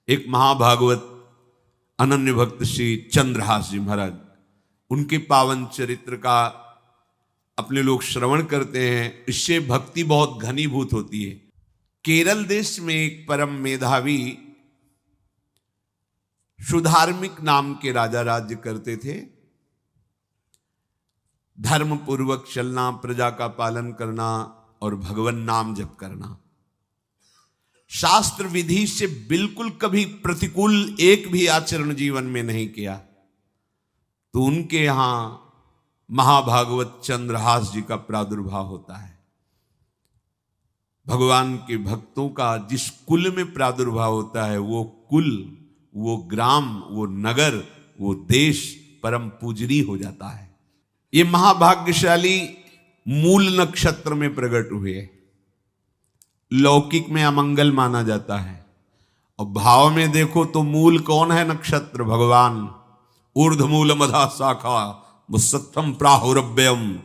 एक महाभागवत अनन्य भक्त श्री चंद्रहास जी महाराज, उनके पावन चरित्र का अपने लोग श्रवण करते हैं। इससे भक्ति बहुत घनीभूत होती है। केरल देश में एक परम मेधावी सुधार्मिक नाम के राजा राज्य करते थे। धर्म पूर्वक चलना, प्रजा का पालन करना और भगवान नाम जप करना, शास्त्र विधि से बिल्कुल कभी प्रतिकूल एक भी आचरण जीवन में नहीं किया। तो उनके यहां महाभागवत चंद्रहास जी का प्रादुर्भाव होता है। भगवान के भक्तों का जिस कुल में प्रादुर्भाव होता है, वो कुल, वो ग्राम, वो नगर, वो देश परम पूजनीय हो जाता है। ये महाभाग्यशाली मूल नक्षत्र में प्रकट हुए। लौकिक में अमंगल माना जाता है और भाव में देखो तो मूल कौन है? नक्षत्र भगवान। ऊर्ध्वमूल मधा शाखा मुसत्थम प्राहुरव्ययम।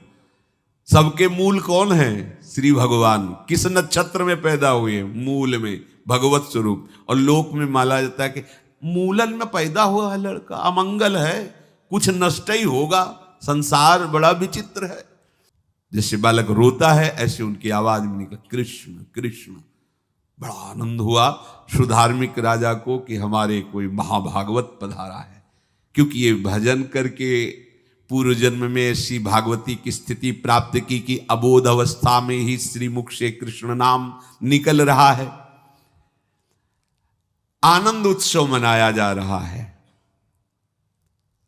सबके मूल कौन है? श्री भगवान। किस नक्षत्र में पैदा हुए? मूल में, भगवत स्वरूप। और लोक में माना जाता है कि मूलन में पैदा हुआ है लड़का, अमंगल है, कुछ नष्ट ही होगा, संसार बड़ा विचित्र है। जैसे बालक रोता है ऐसे उनकी आवाज में निकला कृष्ण कृष्ण। बड़ा आनंद हुआ सुधार्मिक राजा को कि हमारे कोई महाभागवत पधारा है, क्योंकि ये भजन करके पूर्व जन्म में ऐसी भागवती की स्थिति प्राप्त की कि अबोध अवस्था में ही श्रीमुख से कृष्ण नाम निकल रहा है। आनंद उत्सव मनाया जा रहा है।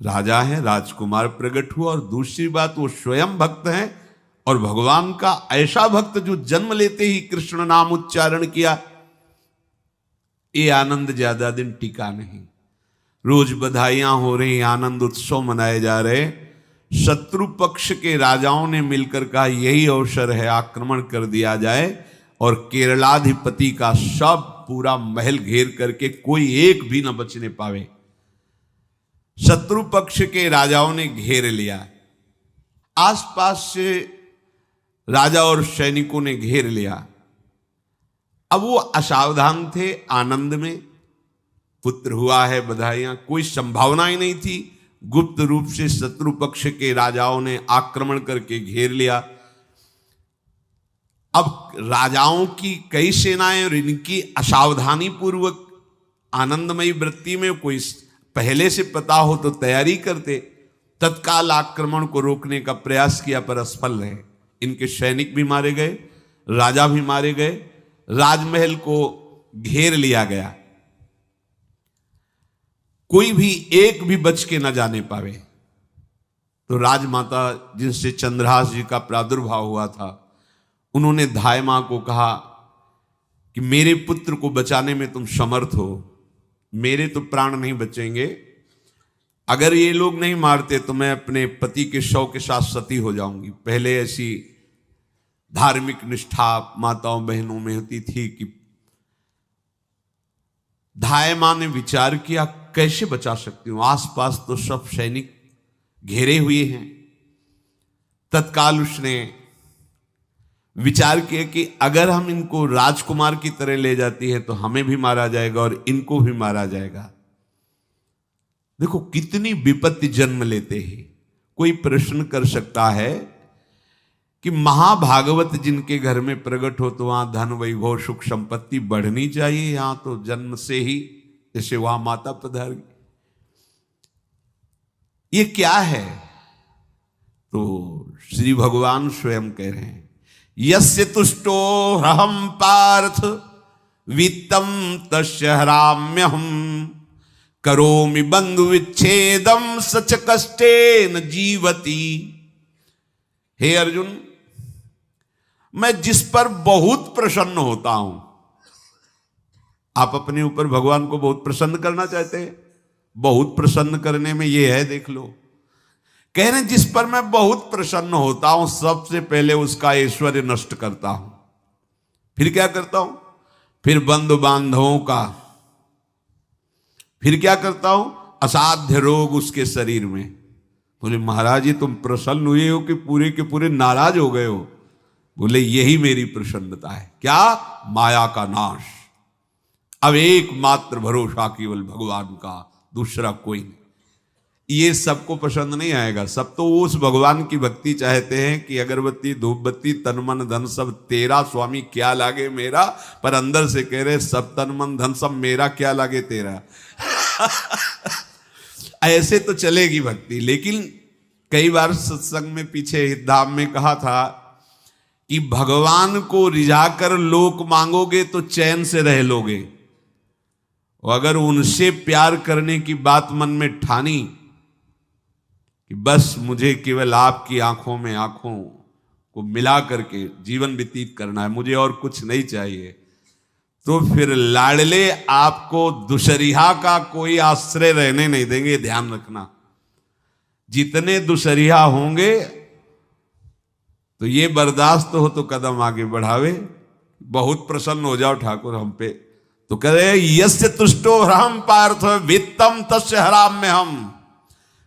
राजा है, राजकुमार प्रकट हुआ, और दूसरी बात वो स्वयं भक्त हैं और भगवान का ऐसा भक्त जो जन्म लेते ही कृष्ण नाम उच्चारण किया। ये आनंद ज्यादा दिन टिका नहीं। रोज बधाइयां हो रही, आनंद उत्सव मनाए जा रहे। शत्रु पक्ष के राजाओं ने मिलकर कहा यही अवसर है, आक्रमण कर दिया जाए और केरलाधिपति का सब पूरा महल घेर करके कोई एक भी न बचने पावे। शत्रु पक्ष के राजाओं ने घेर लिया। आसपास से राजा और सैनिकों ने घेर लिया। अब वो असावधान थे, आनंद में पुत्र हुआ है, बधाइयां, कोई संभावना ही नहीं थी। गुप्त रूप से शत्रु पक्ष के राजाओं ने आक्रमण करके घेर लिया। अब राजाओं की कई सेनाएं और इनकी असावधानी पूर्वक आनंदमयी वृत्ति में कोई पहले से पता हो तो तैयारी करते, तत्काल आक्रमण को रोकने का प्रयास किया पर असफल रहे। इनके सैनिक भी मारे गए, राजा भी मारे गए, राजमहल को घेर लिया गया, कोई भी एक भी बच के न जाने पावे। तो राजमाता जिनसे चंद्रहास जी का प्रादुर्भाव हुआ था, उन्होंने धाय मां को कहा कि मेरे पुत्र को बचाने में तुम समर्थ हो, मेरे तो प्राण नहीं बचेंगे, अगर ये लोग नहीं मारते तो मैं अपने पति के शव के साथ सती हो जाऊंगी। पहले ऐसी धार्मिक निष्ठा माताओं बहनों में होती थी कि धाय मां ने विचार किया कैसे बचा सकती हूं, आसपास तो सब सैनिक घेरे हुए हैं। तत्काल उसने विचार किया कि अगर हम इनको राजकुमार की तरह ले जाती है तो हमें भी मारा जाएगा और इनको भी मारा जाएगा। देखो कितनी विपत्ति जन्म लेते हैं। कोई प्रश्न कर सकता है कि महाभागवत जिनके घर में प्रकट हो तो वहां धन वैभव सुख संपत्ति बढ़नी चाहिए, यहां तो जन्म से ही जैसे वहां माता पधार गई, ये क्या है? तो श्री भगवान स्वयं कह रहे हैं यस्य तुष्टो रहम पार्थ वित्तम तस्य हराम्यहम करोमि बंधु विच्छेदम सच कष्टेन जीवति। हे अर्जुन, मैं जिस पर बहुत प्रसन्न होता हूं, आप अपने ऊपर भगवान को बहुत प्रसन्न करना चाहते हैं, बहुत प्रसन्न करने में ये है, देख लो। कह रहे जिस पर मैं बहुत प्रसन्न होता हूं सबसे पहले उसका ऐश्वर्य नष्ट करता हूं। फिर क्या करता हूं? फिर बंधु बांधवों का, फिर क्या करता हूं? असाध्य रोग उसके शरीर में। बोले महाराज ये तुम प्रसन्न हुए हो कि पूरे के पूरे नाराज हो गए हो? बोले यही मेरी प्रसन्नता है। क्या? माया का नाश। अब एकमात्र भरोसा केवल भगवान का, दूसरा कोई नहीं। ये सबको पसंद नहीं आएगा। सब तो उस भगवान की भक्ति चाहते हैं कि अगरबत्ती धूप बत्ती तन मन धन सब तेरा, स्वामी क्या लागे मेरा। पर अंदर से कह रहे सब तन मन धन सब मेरा, क्या लागे तेरा। ऐसे तो चलेगी भक्ति। लेकिन कई बार सत्संग में पीछे धाम में कहा था कि भगवान को रिझाकर लोक मांगोगे तो चैन से रह लोगे, और अगर उनसे प्यार करने की बात मन में ठानी कि बस मुझे केवल आपकी आंखों में आंखों को मिला करके जीवन व्यतीत करना है, मुझे और कुछ नहीं चाहिए, तो फिर लाडले आपको दुशरिहा का कोई आश्रय रहने नहीं देंगे। ध्यान रखना, जितने दुशरिहा होंगे तो ये बर्दाश्त हो तो कदम आगे बढ़ावे। बहुत प्रसन्न हो जाओ ठाकुर हम पे तो कह रहे यस्य तुष्टो हरम पार्थ वित्तम तस्य हराम में हम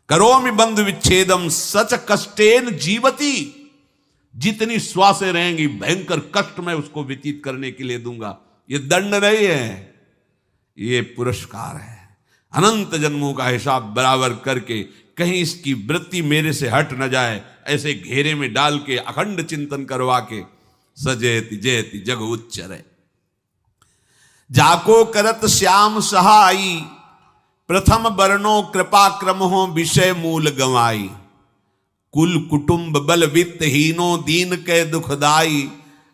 करोमि बंधु विच्छेदम सच कष्टेन जीवती। जितनी श्वासें रहेंगी भयंकर कष्ट मैं उसको व्यतीत करने के लिए दूंगा। ये दंड नहीं है, ये पुरस्कार है। अनंत जन्मों का हिसाब बराबर करके कहीं इसकी वृत्ति मेरे से हट न जाए, ऐसे घेरे में डाल के अखंड चिंतन करवा के सजयति जयति जग उच्चरे। जाको करत श्याम सहाई प्रथम वर्णो कृपा क्रम हो विषय मूल गवाई। कुल कुटुंब बल वित्त हीनो दीन के दुखदाई।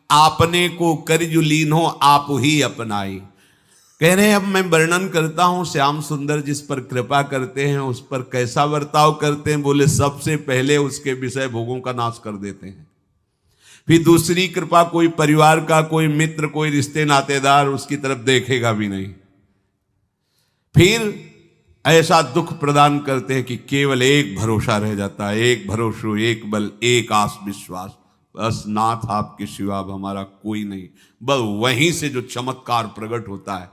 आपने को करजु लीनो आप ही अपनाई। कह रहे अब मैं वर्णन करता हूं श्याम सुंदर जिस पर कृपा करते हैं उस पर कैसा बर्ताव करते हैं। बोले सबसे पहले उसके विषय भोगों का नाश कर देते हैं, फिर दूसरी कृपा कोई परिवार का कोई मित्र कोई रिश्ते नातेदार उसकी तरफ देखेगा भी नहीं, फिर ऐसा दुख प्रदान करते हैं कि केवल एक भरोसा रह जाता है, एक भरोसो एक बल एक आस विश्वास, बस नाथ आपके सिवा अब हमारा कोई नहीं। बस वहीं से जो चमत्कार प्रकट होता है,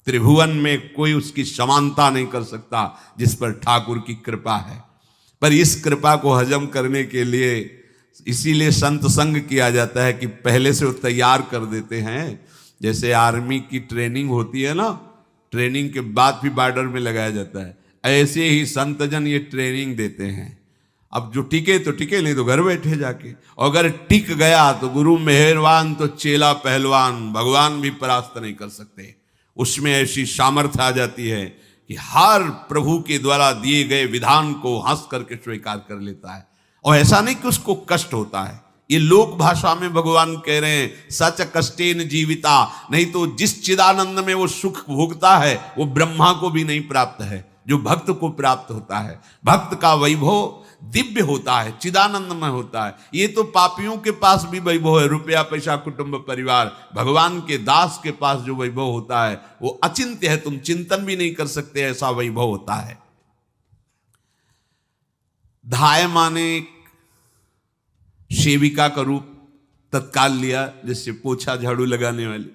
त्रिभुवन में कोई उसकी समानता नहीं कर सकता जिस पर ठाकुर की कृपा है। पर इस कृपा को हजम करने के लिए इसीलिए संत संग किया जाता है कि पहले से वो तैयार कर देते हैं। जैसे आर्मी की ट्रेनिंग होती है ना, ट्रेनिंग के बाद भी बॉर्डर में लगाया जाता है, ऐसे ही संतजन ये ट्रेनिंग देते हैं। अब जो टिके तो टिके, नहीं तो घर बैठे जाके, और अगर टिक गया तो गुरु मेहरबान तो चेला पहलवान, भगवान भी परास्त नहीं कर सकते। उसमें ऐसी सामर्थ्य आ जाती है कि हर प्रभु के द्वारा दिए गए विधान को हंस करके स्वीकार कर लेता है, और ऐसा नहीं कि उसको कष्ट होता है। ये लोक भाषा में भगवान कह रहे हैं सच कष्टेन जीविता, नहीं तो जिस चिदानंद में वो सुख भोगता है वो ब्रह्मा को भी नहीं प्राप्त है जो भक्त को प्राप्त होता है। भक्त का वैभव दिव्य होता है, चिदानंदमय होता है। ये तो पापियों के पास भी वैभव है, रुपया पैसा कुटुंब परिवार। भगवान के दास के पास जो वैभव होता है वो अचिंत्य है, तुम चिंतन भी नहीं कर सकते, ऐसा वैभव होता है। धाय माने सेविका का रूप तत्काल लिया, जिससे पोछा झाड़ू लगाने वाले,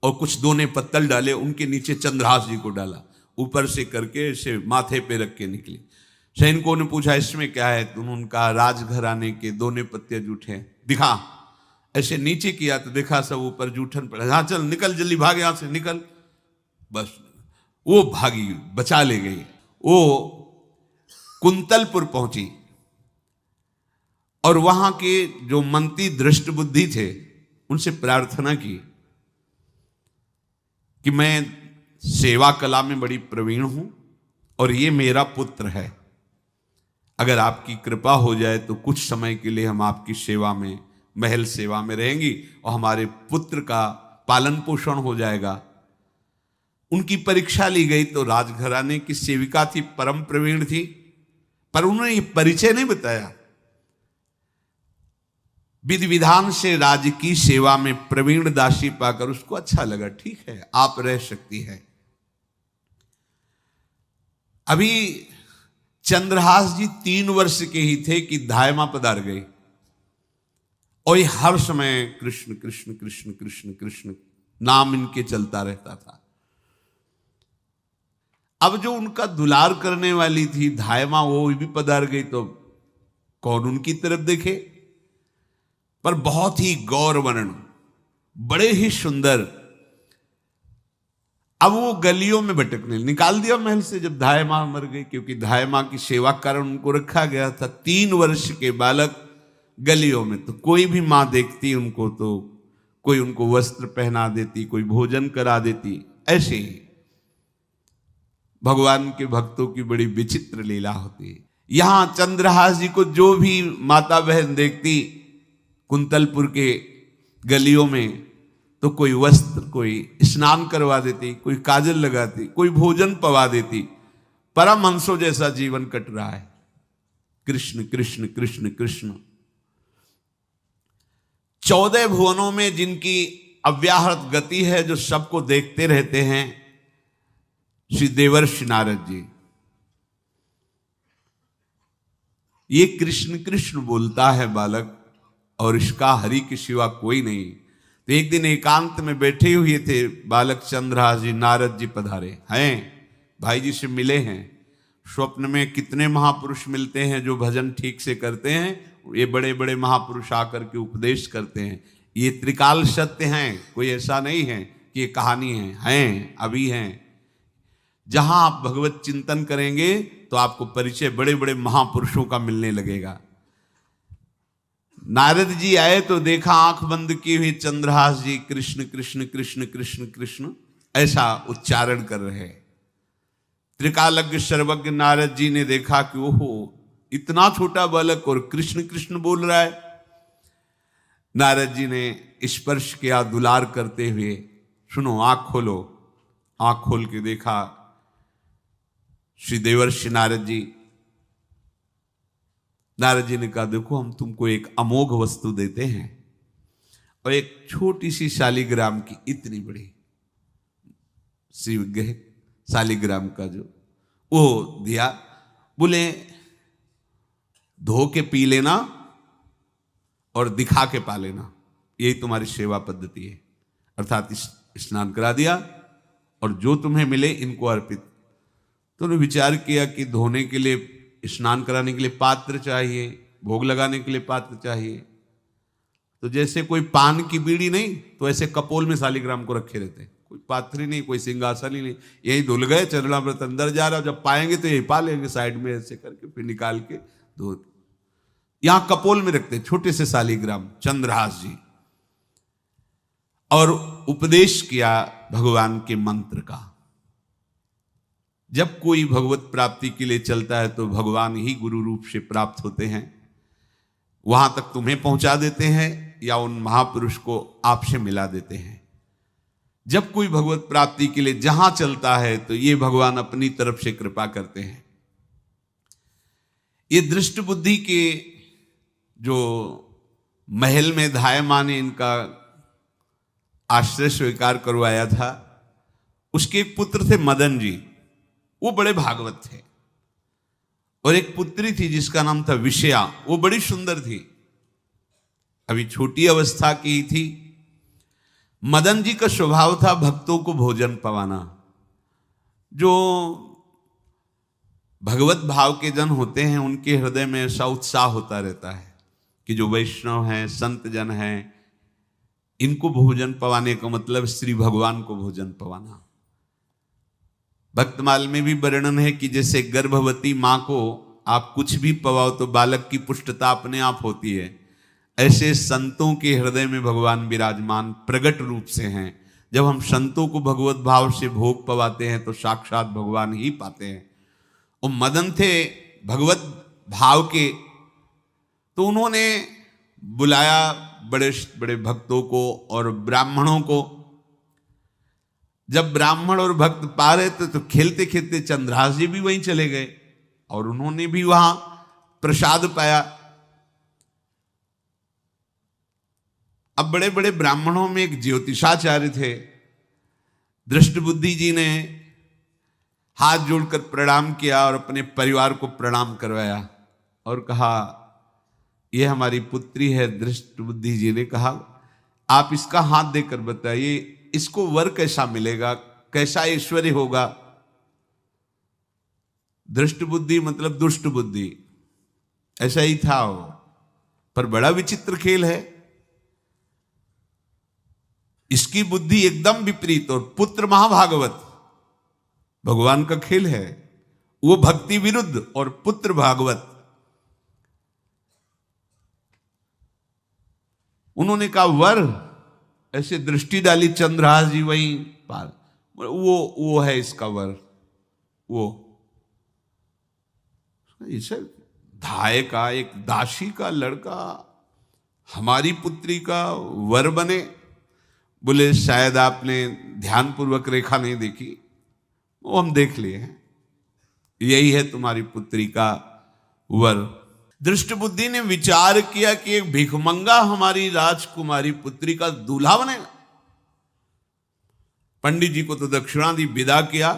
और कुछ दोने पत्तल डाले, उनके नीचे चंद्रहास जी को डाला, ऊपर से करके इसे माथे पे रख के निकली। सैनिकों ने पूछा इसमें क्या है, तो उनका राजघराने के दोने पत्ते जूठे दिखा। ऐसे नीचे किया तो देखा सब ऊपर जूठन पड़ा। हाँ चल निकल जल्दी, भाग यहां से निकल। बस वो भागी, बचा ले गई। वो कुंतलपुर पहुंची और वहां के जो मंत्री दृष्ट बुद्धि थे उनसे प्रार्थना की कि मैं सेवा कला में बड़ी प्रवीण हूं और ये मेरा पुत्र है, अगर आपकी कृपा हो जाए तो कुछ समय के लिए हम आपकी सेवा में, महल सेवा में रहेंगी और हमारे पुत्र का पालन पोषण हो जाएगा। उनकी परीक्षा ली गई तो राजघराने की सेविका थी, परम प्रवीण थी, पर उन्होंने ये परिचय नहीं बताया। विधि विधान से राज्य की सेवा में प्रवीण दासी पाकर उसको अच्छा लगा, ठीक है आप रह सकती है। अभी चंद्रहास जी 3 वर्ष के ही थे कि धायमा पधार गई और ये हर समय कृष्ण कृष्ण कृष्ण कृष्ण कृष्ण नाम इनके चलता रहता था। अब जो उनका दुलार करने वाली थी धायमा, वो भी पधार गई तो कौन उनकी तरफ देखे। पर बहुत ही गौर वर्ण, बड़े ही सुंदर, अब वो गलियों में भटकने, निकाल दिया महल से जब धाय माँ मर गई, क्योंकि धाय माँ की सेवा कारण उनको रखा गया था। 3 वर्ष के बालक गलियों में, तो कोई भी माँ देखती उनको तो कोई उनको वस्त्र पहना देती, कोई भोजन करा देती। ऐसे ही भगवान के भक्तों की बड़ी विचित्र लीला होती है। यहां चंद्रहास जी को जो भी माता बहन देखती कुंतलपुर के गलियों में, तो कोई वस्त्र, कोई स्नान करवा देती, कोई काजल लगाती, कोई भोजन पवा देती। परमहंसों जैसा जीवन कट रहा है। कृष्ण कृष्ण कृष्ण कृष्ण। 14 भुवनों में जिनकी अव्याहत गति है, जो सबको देखते रहते हैं, श्री देवर्षि नारद जी। ये कृष्ण कृष्ण बोलता है बालक, और इसका हरि के सिवा कोई नहीं। तो एक दिन एकांत में बैठे हुए थे बालक चंद्रहास जी, नारद जी पधारे हैं, भाई जी से मिले हैं। स्वप्न में कितने महापुरुष मिलते हैं जो भजन ठीक से करते हैं, ये बड़े बड़े महापुरुष आकर के उपदेश करते हैं। ये त्रिकाल सत्य हैं, कोई ऐसा नहीं है कि ये कहानी हैं, अभी हैं। जहां आप भगवत चिंतन करेंगे तो आपको परिचय बड़े बड़े महापुरुषों का मिलने लगेगा। नारद जी आए तो देखा आंख बंद की हुई चंद्रहास जी कृष्ण कृष्ण कृष्ण कृष्ण कृष्ण ऐसा उच्चारण कर रहे। त्रिकालज्ञ सर्वज्ञ नारद जी ने देखा कि ओहो, इतना छोटा बालक और कृष्ण कृष्ण बोल रहा है। नारद जी ने स्पर्श किया दुलार करते हुए, सुनो आंख खोलो। आंख खोल के देखा श्री देवर्षि नारद जी। नारद जी ने कहा, देखो हम तुमको एक अमोघ वस्तु देते हैं, और एक छोटी सी शालिग्राम की, इतनी बड़ी शिवग्रह शालिग्राम का जो वो दिया। बोले धो के पी लेना और दिखा के पा लेना, यही तुम्हारी सेवा पद्धति है। अर्थात स्नान करा दिया और जो तुम्हें मिले इनको अर्पित। तो उन्होंने विचार किया कि धोने के लिए, स्नान कराने के लिए पात्र चाहिए, भोग लगाने के लिए पात्र चाहिए। तो जैसे कोई पान की बीड़ी नहीं, तो ऐसे कपोल में शालिग्राम को रखे रहते, कोई पात्र ही नहीं, कोई सिंहासन ही नहीं, यही धुल गए। चरणामृत अंदर जा रहा, जब पाएंगे तो यही पा लेंगे, साइड में ऐसे करके फिर निकाल के धो। यहां कपोल में रखते छोटे से शालिग्राम चंद्रहास जी, और उपदेश किया भगवान के मंत्र का। जब कोई भगवत प्राप्ति के लिए चलता है तो भगवान ही गुरु रूप से प्राप्त होते हैं, वहां तक तुम्हें पहुंचा देते हैं या उन महापुरुष को आपसे मिला देते हैं। जब कोई भगवत प्राप्ति के लिए जहां चलता है तो ये भगवान अपनी तरफ से कृपा करते हैं। ये दृष्ट बुद्धि के जो महल में धाय माँ ने इनका आश्रय स्वीकार करवाया था, उसके एक पुत्र थे मदन जी, वो बड़े भागवत थे। और एक पुत्री थी जिसका नाम था विषया, वो बड़ी सुंदर थी, अभी छोटी अवस्था की ही थी। मदन जी का स्वभाव था भक्तों को भोजन पवाना। जो भगवत भाव के जन होते हैं उनके हृदय में ऐसा उत्साह होता रहता है कि जो वैष्णव हैं, संत जन हैं, इनको भोजन पवाने का मतलब श्री भगवान को भोजन पवाना। भक्तमाल में भी वर्णन है कि जैसे गर्भवती मां को आप कुछ भी पवाओ तो बालक की पुष्टता अपने आप होती है, ऐसे संतों के हृदय में भगवान विराजमान प्रगट रूप से हैं। जब हम संतों को भगवत भाव से भोग पवाते हैं तो साक्षात भगवान ही पाते हैं। वो मदन थे भगवत भाव के, तो उन्होंने बुलाया बड़े बड़े भक्तों को और ब्राह्मणों को। जब ब्राह्मण और भक्त पा रहे थे तो खेलते खेलते चंद्रहास जी भी वहीं चले गए और उन्होंने भी वहां प्रसाद पाया। अब बड़े बड़े ब्राह्मणों में एक ज्योतिषाचार्य थे। दृष्ट बुद्धि जी ने हाथ जोड़कर प्रणाम किया और अपने परिवार को प्रणाम करवाया और कहा, यह हमारी पुत्री है। दृष्ट बुद्धि जी ने कहा, आप इसका हाथ देकर बताइए, इसको वर कैसा मिलेगा, कैसा ऐश्वर्य होगा। दृष्ट बुद्धि मतलब दुष्ट बुद्धि, ऐसा ही था वो। पर बड़ा विचित्र खेल है, इसकी बुद्धि एकदम विपरीत और पुत्र महाभागवत। भगवान का खेल है। वो भक्ति विरुद्ध और पुत्र भागवत। उन्होंने कहा वर, ऐसे दृष्टि डाली चंद्रहास जी वहीं पार, वो है इसका वर। वो इसे धाय का, एक दासी का लड़का हमारी पुत्री का वर बने। बोले शायद आपने ध्यानपूर्वक रेखा नहीं देखी, वो हम देख लिए हैं, यही है तुम्हारी पुत्री का वर। दृष्ट बुद्धि ने विचार किया कि एक भिखमंगा हमारी राजकुमारी पुत्री का दूल्हा बनेगा। पंडित जी को तो दक्षिणा दी, विदा किया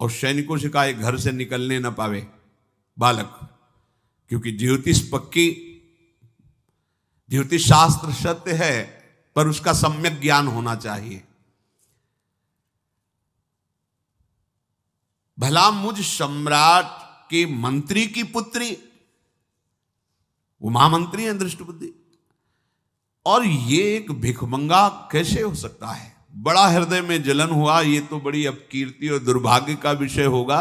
और सैनिकों से कहा घर से निकलने न पावे बालक, क्योंकि ज्योतिष पक्की, ज्योतिष शास्त्र सत्य है, पर उसका सम्यक ज्ञान होना चाहिए। भला मुझ सम्राट के मंत्री की पुत्री, वो महामंत्री हैं दृष्ट बुद्धि, और ये एक भिखमंगा कैसे हो सकता है? बड़ा हृदय में जलन हुआ, ये तो बड़ी अपकीर्ति और दुर्भाग्य का विषय होगा,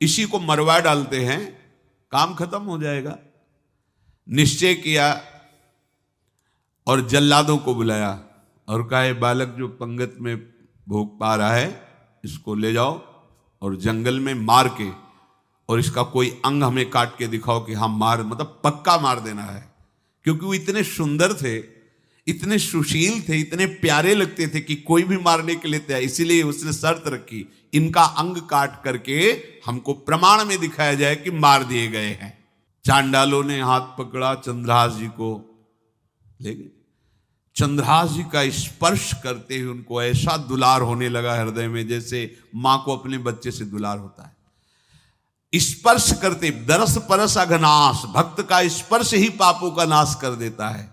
इसी को मरवा डालते हैं, काम खत्म हो जाएगा। निश्चय किया और जल्लादों को बुलाया और कहा बालक जो पंगत में भोग पा रहा है, इसको ले जाओ और जंगल में मार के, और इसका कोई अंग हमें काट के दिखाओ कि हाँ मार, मतलब पक्का मार देना है। क्योंकि वो इतने सुंदर थे, इतने सुशील थे, इतने प्यारे लगते थे कि कोई भी मारने के लिए तैयार। इसीलिए उसने शर्त रखी, इनका अंग काट करके हमको प्रमाण में दिखाया जाए कि मार दिए गए हैं। चांडालों ने हाथ पकड़ा, चंद्रहास जी को ले गए। चंद्रहास जी का स्पर्श करते हुए उनको ऐसा दुलार होने लगा हृदय में, जैसे मां को अपने बच्चे से दुलार होता है। स्पर्श करते, दरस परस अघनाश, भक्त का स्पर्श ही पापों का नाश कर देता है।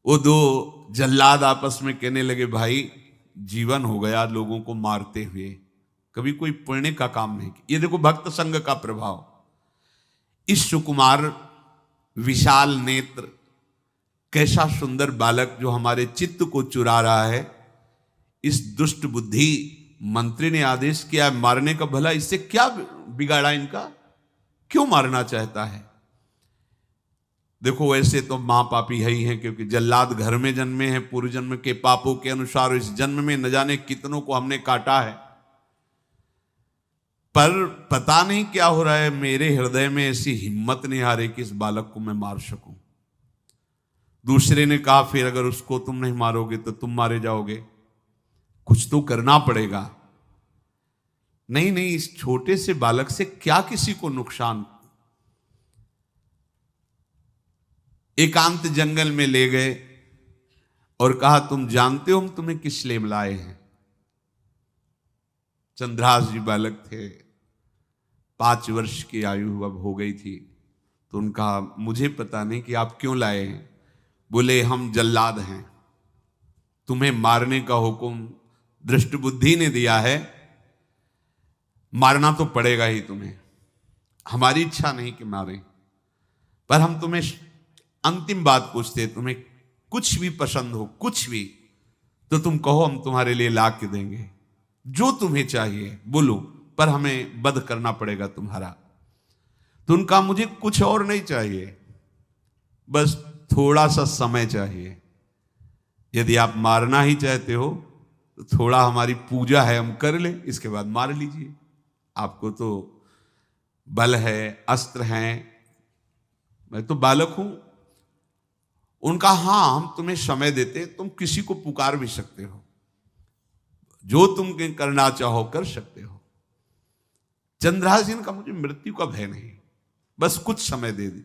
वो दो जल्लाद आपस में कहने लगे भाई जीवन हो गया लोगों को मारते हुए, कभी कोई पुण्य का काम नहीं किया। ये देखो भक्त संग का प्रभाव। इस सुकुमार विशाल नेत्र, कैसा सुंदर बालक जो हमारे चित्त को चुरा रहा है, इस दुष्ट बुद्धि मंत्री ने आदेश किया मारने का। भला इससे क्या बिगाड़ा इनका, क्यों मारना चाहता है? देखो वैसे तो मां पापी है ही है, क्योंकि जल्लाद घर में जन्मे हैं, पूर्व जन्म के पापों के अनुसार इस जन्म में न जाने कितनों को हमने काटा है। पर पता नहीं क्या हो रहा है, मेरे हृदय में ऐसी हिम्मत नहीं आ रही कि इस बालक को मैं मार सकूं। दूसरे ने कहा फिर अगर उसको तुम नहीं मारोगे तो तुम मारे जाओगे, कुछ तो करना पड़ेगा। नहीं नहीं, इस छोटे से बालक से क्या किसी को नुकसान। एकांत जंगल में ले गए और कहा तुम जानते हो हम तुम्हें किस लिए बुलाए हैं? चंद्रहास जी बालक थे, 5 वर्ष की आयु अब हो गई थी, तो उनका मुझे पता नहीं कि आप क्यों लाए हैं। बोले हम जल्लाद हैं, तुम्हें मारने का हुक्म दृष्ट बुद्धि ने दिया है, मारना तो पड़ेगा ही तुम्हें। हमारी इच्छा नहीं कि मारें, पर हम तुम्हें अंतिम बात पूछते, तुम्हें कुछ भी पसंद हो, कुछ भी, तो तुम कहो हम तुम्हारे लिए ला के देंगे, जो तुम्हें चाहिए बोलो, पर हमें वध करना पड़ेगा तुम्हारा। तो उनका मुझे कुछ और नहीं चाहिए, बस थोड़ा सा समय चाहिए। यदि आप मारना ही चाहते हो तो थोड़ा हमारी पूजा है हम कर ले, इसके बाद मार लीजिए। आपको तो बल है, अस्त्र हैं, मैं तो बालक हूं। उनका हाँ हम तुम्हें समय देते, तुम किसी को पुकार भी सकते हो, जो तुम करना चाहो कर सकते हो। चंद्रहास जी का मुझे मृत्यु का भय नहीं, बस कुछ समय दे दी।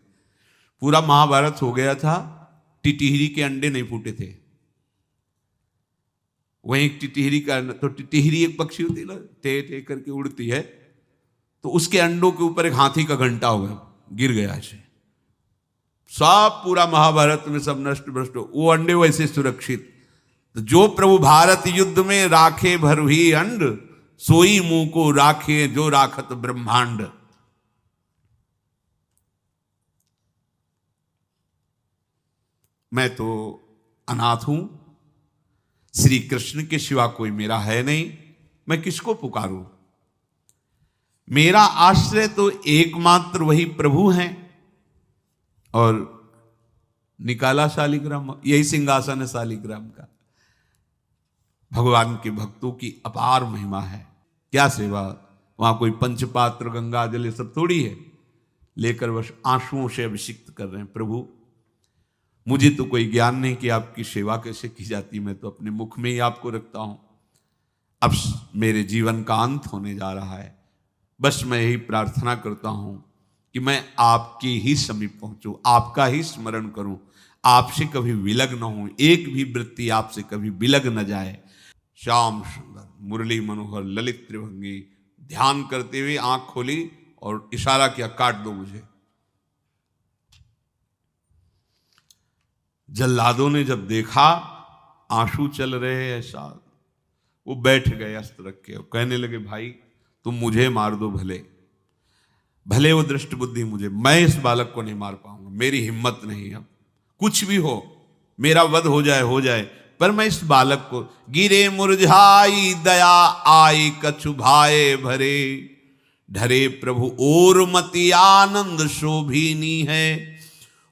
पूरा महाभारत हो गया था, टिटिहरी के अंडे नहीं फूटे थे। वहीं एक टिटिहरी का, तो टिटिहरी एक पक्षी होती है, टे टे करके उड़ती है, तो उसके अंडों के ऊपर एक हाथी का घंटा हो गया, गिर गया ऐसे, सब पूरा महाभारत में सब नष्ट भ्रष्ट। वो अंडे वैसे सुरक्षित। तो जो प्रभु भारत युद्ध में राखे भरही अंड, सोई मुंह को राखे जो राखत ब्रह्मांड। मैं तो अनाथ हूं, श्री कृष्ण के सिवा कोई मेरा है नहीं, मैं किसको पुकारूं? मेरा आश्रय तो एकमात्र वही प्रभु हैं। और निकाला शालिग्राम, यही सिंहासन है शालिग्राम का। भगवान के भक्तों की अपार महिमा है। क्या सेवा, वहां कोई पंचपात्र गंगा जल ये सब थोड़ी है, लेकर बस आंसुओं से अभिषिक्त कर रहे हैं। प्रभु मुझे तो कोई ज्ञान नहीं कि आपकी सेवा कैसे की जाती, मैं तो अपने मुख में ही आपको रखता हूं। अब मेरे जीवन का अंत होने जा रहा है, बस मैं यही प्रार्थना करता हूं कि मैं आपके ही समीप पहुंचूं, आपका ही स्मरण करूं, आपसे कभी विलग न हूं, एक भी वृत्ति आपसे कभी विलग न जाए। श्याम सुंदर मुरली मनोहर ललित त्रिभंगी ध्यान करते हुए आंख खोली और इशारा किया, काट दो मुझे। जल्लादों ने जब देखा आंसू चल रहे हैं ऐसा, वो बैठ गए अस्त्र रख के, कहने लगे भाई तुम मुझे मार दो, भले वो दृष्ट बुद्धि मुझे, मैं इस बालक को नहीं मार पाऊंगा, मेरी हिम्मत नहीं। अब कुछ भी हो, मेरा वध हो जाए, पर मैं इस बालक को, गिरे मुरझाई दया आई कछु भाए भरे, ढरे प्रभु और मति आनंद शोभिनी है,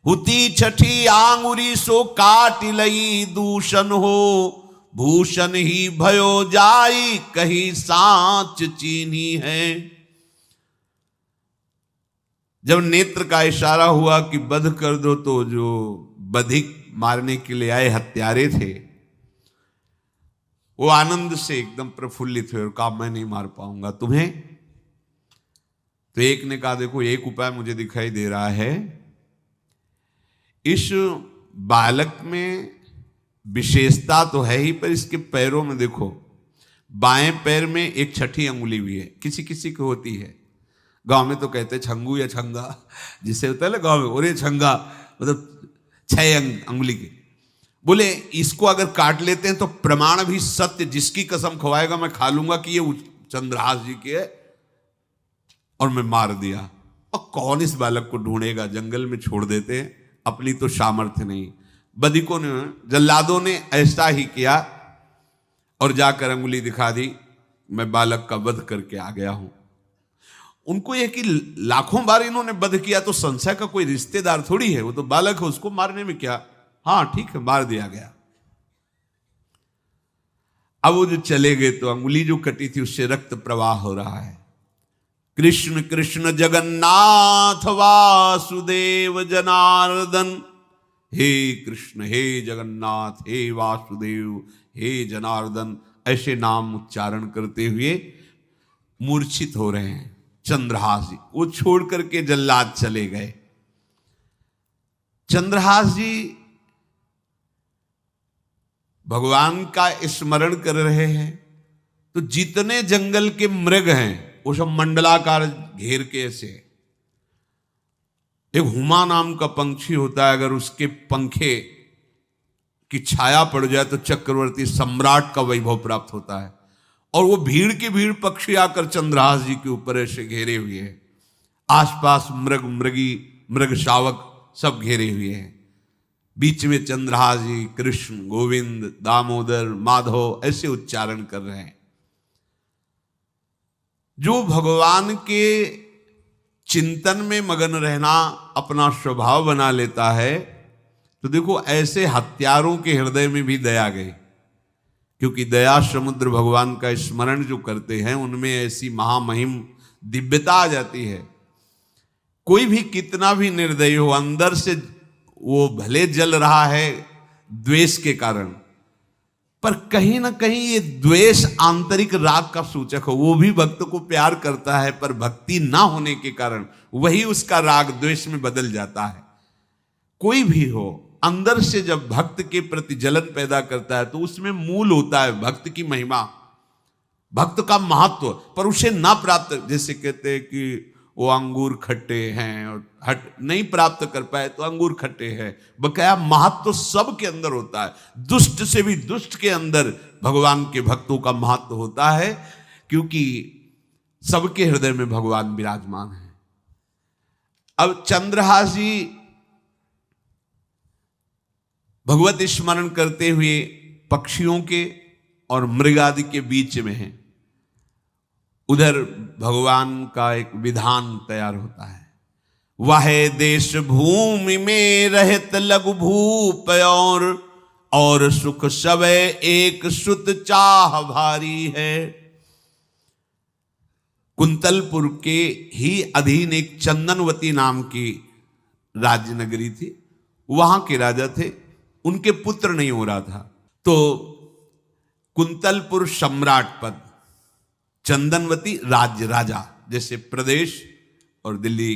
हुती छठी आंगुरी सो काट लई दूषण हो, भूषण ही भयो जाई कहीं सांच चीनी है। जब नेत्र का इशारा हुआ कि वध कर दो, तो जो बधिक मारने के लिए आए हत्यारे थे वो आनंद से एकदम प्रफुल्लित हुए और कहा मैं नहीं मार पाऊंगा तुम्हें। तो एक ने कहा देखो एक उपाय मुझे दिखाई दे रहा है, इस बालक में विशेषता तो है ही, पर इसके पैरों में देखो, बाएं पैर में एक छठी अंगुली भी है, किसी किसी को होती है। गांव में तो कहते छंगू या छंगा, जिससे होता है ना गांव में, और ये छंगा मतलब 6 अंगुली के। बोले इसको अगर काट लेते हैं तो प्रमाण भी सत्य, जिसकी कसम खवाएगा मैं खा लूंगा कि ये चंद्रहास जी के है, और मैं मार दिया। और कौन इस बालक को ढूंढेगा, जंगल में छोड़ देते हैं, अपनी तो सामर्थ्य नहीं। बधिकों ने, जल्लादों ने ऐसा ही किया और जाकर अंगुली दिखा दी, मैं बालक का वध करके आ गया हूं। उनको यह कि लाखों बार इन्होंने वध किया तो संशय का कोई रिश्तेदार थोड़ी है, वो तो बालक है, उसको मारने में क्या, हाँ ठीक है मार दिया गया। अब वो जो चले गए तो अंगुली जो कटी थी उससे रक्त प्रवाह हो रहा है। कृष्ण कृष्ण जगन्नाथ वासुदेव जनार्दन, हे कृष्ण हे जगन्नाथ हे वासुदेव हे जनार्दन, ऐसे नाम उच्चारण करते हुए मूर्छित हो रहे हैं चंद्रहास जी। वो छोड़ करके जल्लाद चले गए। चंद्रहास जी भगवान का स्मरण कर रहे हैं, तो जितने जंगल के मृग हैं वो सब मंडलाकार घेर के ऐसे। एक हुमा नाम का पंछी होता है, अगर उसके पंखे की छाया पड़ जाए तो चक्रवर्ती सम्राट का वैभव प्राप्त होता है। और वो भीड़ की भीड़ पक्षी आकर चंद्रहास जी के ऊपर ऐसे घेरे हुए हैं, आसपास मृग मृगी मृग शावक सब घेरे हुए हैं। बीच में चंद्रहास जी कृष्ण गोविंद दामोदर माधव ऐसे उच्चारण कर रहे हैं। जो भगवान के चिंतन में मगन रहना अपना स्वभाव बना लेता है, तो देखो ऐसे हत्यारों के हृदय में भी दया गई, क्योंकि दया समुद्र भगवान का स्मरण जो करते हैं उनमें ऐसी महामहिम दिव्यता आ जाती है। कोई भी कितना भी निर्दयी हो, अंदर से वो भले जल रहा है द्वेष के कारण, पर कहीं ना कहीं ये द्वेष आंतरिक राग का सूचक हो। वो भी भक्त को प्यार करता है, पर भक्ति ना होने के कारण वही उसका राग द्वेष में बदल जाता है। कोई भी हो, अंदर से जब भक्त के प्रति जलन पैदा करता है तो उसमें मूल होता है भक्त की महिमा, भक्त का महत्व, पर उसे ना प्राप्त, जैसे कहते हैं कि वो अंगूर खट्टे हैं और हट नहीं प्राप्त कर पाए तो अंगूर खट्टे हैं, बकाया महत्व सब के अंदर होता है। दुष्ट से भी दुष्ट के अंदर भगवान के भक्तों का महत्व होता है, क्योंकि सबके हृदय में भगवान विराजमान है। अब चंद्रहास जी भगवत स्मरण करते हुए पक्षियों के और मृग आदि के बीच में हैं। उधर भगवान का एक विधान तैयार होता है। वह देश भूमि में रहत लघु भूप और सुख सवै एक सुत चाह भारी है। कुंतलपुर के ही अधीन एक चंदनवती नाम की राज्य नगरी थी। वहां के राजा थे, उनके पुत्र नहीं हो रहा था, तो कुंतलपुर सम्राट पद, चंदनवती राज्य राजा, जैसे प्रदेश और दिल्ली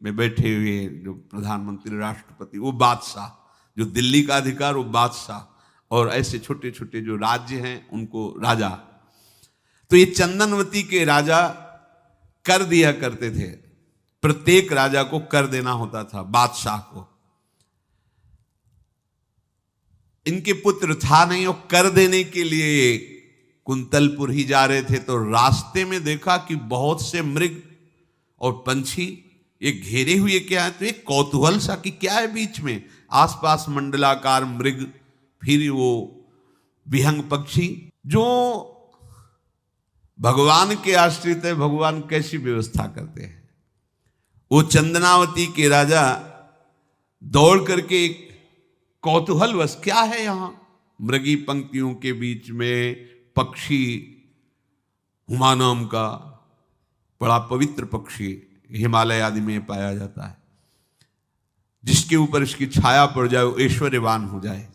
में बैठे हुए जो प्रधानमंत्री राष्ट्रपति वो बादशाह, जो दिल्ली का अधिकार वो बादशाह, और ऐसे छोटे छोटे जो राज्य हैं उनको राजा। तो ये चंदनवती के राजा कर दिया करते थे, प्रत्येक राजा को कर देना होता था, बादशाह को। इनके पुत्र था नहीं और कर देने के लिए कुंतलपुर ही जा रहे थे, तो रास्ते में देखा कि बहुत से मृग और पंछी ये घेरे हुए क्या है, तो एक कौतूहल सा कि क्या है बीच में, आसपास मंडलाकार मृग, फिर वो विहंग पक्षी जो भगवान के आश्रित है, भगवान कैसी व्यवस्था करते हैं। वो चंदनावती के राजा दौड़ करके एक कौतूहलवश, क्या है यहां, मृगी पंक्तियों के बीच में पक्षी, हुमा नाम का बड़ा पवित्र पक्षी हिमालय आदि में पाया जाता है, जिसके ऊपर इसकी छाया पड़ जाए वो ऐश्वर्यवान हो जाए।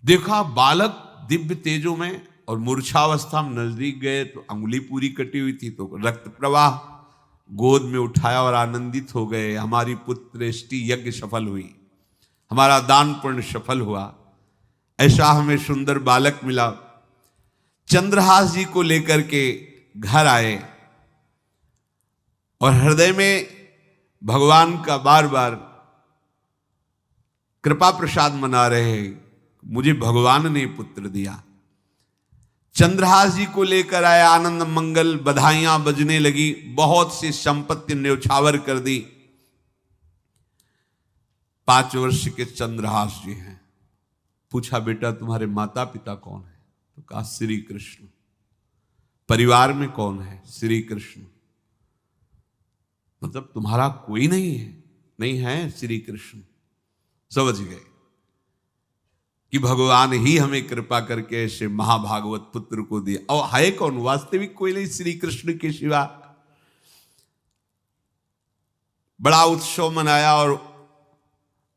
देखा बालक दिव्य तेजों में, और मूर्छावस्था में नजदीक गए तो अंगुली पूरी कटी हुई थी, तो रक्त प्रवाह, गोद में उठाया और आनंदित हो गए, हमारी पुत्रेष्टि यज्ञ सफल हुई, हमारा दान पुण्य सफल हुआ, ऐसा हमें सुंदर बालक मिला। चंद्रहास जी को लेकर के घर आए और हृदय में भगवान का बार बार कृपा प्रसाद मना रहे हैं, मुझे भगवान ने पुत्र दिया। चंद्रहास जी को लेकर आए, आनंद मंगल, बधाइयां बजने लगी, बहुत सी संपत्ति न्यौछावर कर दी। 5 वर्ष के चंद्रहास जी हैं। पूछा बेटा तुम्हारे माता पिता कौन है, तो कहा श्री कृष्ण। परिवार में कौन है, श्री कृष्ण। मतलब तुम्हारा कोई नहीं है, नहीं है श्री कृष्ण। समझ गए कि भगवान ही हमें कृपा करके ऐसे महाभागवत पुत्र को दिया। और है कौन, वास्तविक कोई नहीं श्री कृष्ण के सिवा। बड़ा उत्सव मनाया और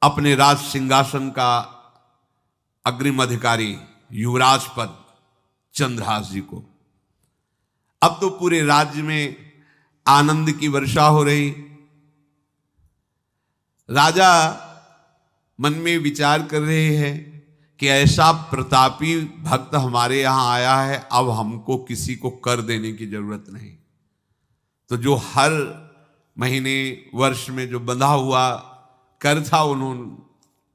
अपने राज सिंहासन का अग्रिम अधिकारी युवराज पद चंद्रहास जी को। अब तो पूरे राज्य में आनंद की वर्षा हो रही। राजा मन में विचार कर रहे हैं कि ऐसा प्रतापी भक्त हमारे यहां आया है, अब हमको किसी को कर देने की जरूरत नहीं। तो जो हर महीने वर्ष में जो बंधा हुआ कर था उन्होंने